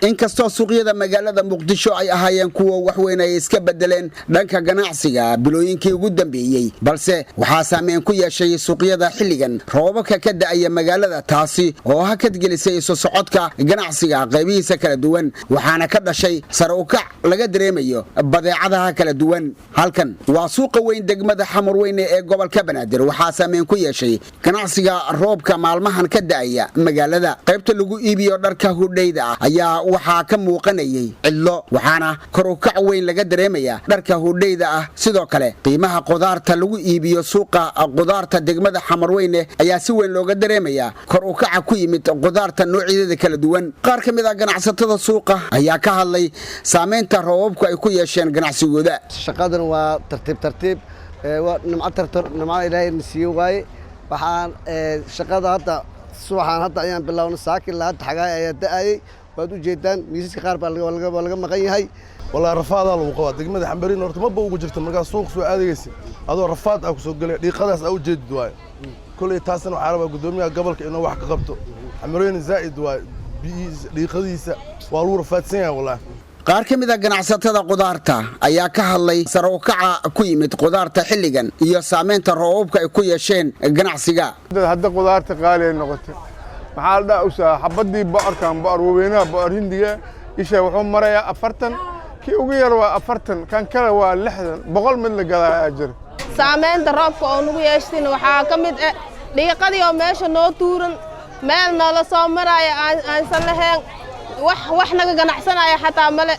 inkastoo suuqyada magaalada Muqdisho ay ahaayeen kuwa wax weyn ay iska bedeleen dhanka ganacsiga bilooyinkii ugu dambeeyay balse waxaa saameyn ku yeeshay suuqyada xilligan roobabka ka da'aya magaalada taasi oo hakad gelisay soo socodka ganacsiga qaybihiisa kala duwan waxaana ka dhashay sare u kac laga dareemayo badeecadaha kala duwan halkan waa suuqa weyn degmada Xamarweyne ee gobolka Banaadir waxaa saameyn ku yeeshay ganacsiga roobka maalmahan ka da'aya magaalada qaybta lagu iibiyo dharka hudheyda ayaa waxaa ka muuqanayay cidlo waxaana kor u kac weyn laga dareemayaa dharka hudheyda ah sidoo kale qiimaha qudaarta lagu iibiyo suuqa qudaarta degmada Xamarweyne ayaa si weyn looga dareemayaa kor u kac ku yimid qudaarta noocyada kala duwan qaar ka mid ah ganacsatada suuqa ayaa ka hadlay saameynta roobabku ay ku yeesheen ganacsigooda shaqadan waa tartiib waa nimco Ilaahay nasiyo waay waxaan shaqada hadda suuxan hadda ayaan bilawnay saakin la taxagay ayaa da'ay waad u jeedaan miisaska qaar baa laga maqan yahay والله رفاض الله وقوة دقمة حمبرين ورت ما بوجو جرت مركز سوق سوق عادي جسي هذا رفاض أو سوق قليل دي خلاص أو جد دواي كل تاسن وعربة قدومي قبل كأنه واحد قبته حمبرين زائد دواي دي خديسة والله رفاض سنة والله qaar ka mid ah ganacsatada qudaarta ayaa ka hadlay sare u kaca ku yimid qudaarta xilligan iyo saameynta roobabka ay ku yeesheen ganacsiga hadda qudaarta qaali ay noqotay maxaa la dhahaa xabadii bocorkan boor weynaha boor hindiga isha wuxuu marayaa 40 kii ugu yar waa 40 kan kale waa 60 boqol mid la gadaa jir saameynta roobka oo nagu yeeshtin waxaa ka mid ah dhiiqadii oo meesha noo tuuran meel nala soo maraya aan lahayn wax naga ganacsanaya xataa male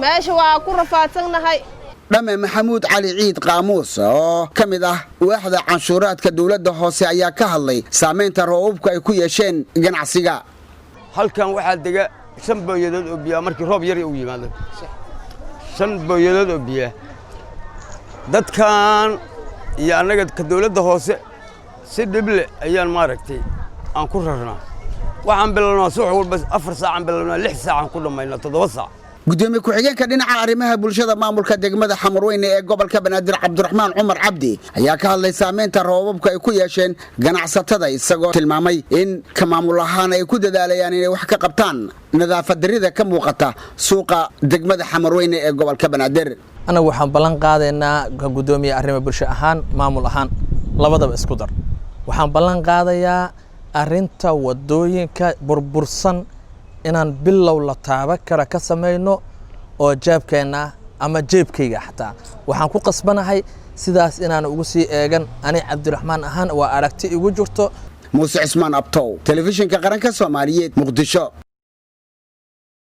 meesha waa ku rafaadsanahay dhame maxamuud cali ciid qaamuus oo ka mid ah waaxda canshuuraadka dawladda hoose ayaa ka hadlay saameynta roobabku ay ku yeesheen ganacsiga halkan waxaa dega 5 booyadood oo biyo markii roob yar uu yimaado 5 booyadood oo biyo dadkan iyo anaga ka dawladda hoose si dhible ayaan maaragtay aan ku rarnaa waxaan bilownaa suuq walba 4 saac bilownaa 6 saac ku dhameynaa 7 saac gudoomiye ku-xigeenka dhinaca arrimaha bulshada maamulka degmada Xamarweyne ee gobolka Banaadir Cabdiraxmaan Cumar Cabdi ayaa ka hadlay saameynta roobabka ay ku yeesheen ganacsatada isagoo tilmaamay in ka maamul ahaan ay ku dadaalayaan inay wax ka qabtaan nadaafad darrida ka muuqata suuqa degmada Xamarweyne ee gobolka Banaadir anagu waxaan ballan qaadaynaa gudoomiye arrimaha bulshada ahaan maamul ahaan labadaba isku dar waxaan ballan qaadayaa arinta wadooyinka burbursan inaan bilow la taaba kara ka sameeyno oo jaabkeena ama jeebkayga xataa waxaan ku qasbanahay sidaas inaan ugu sii eegan ani Cabdiraxmaan ahaan waa aragti igu jirto Muuse Cismaan Abtow telefishinka qaranka Soomaaliyeed Muqdisho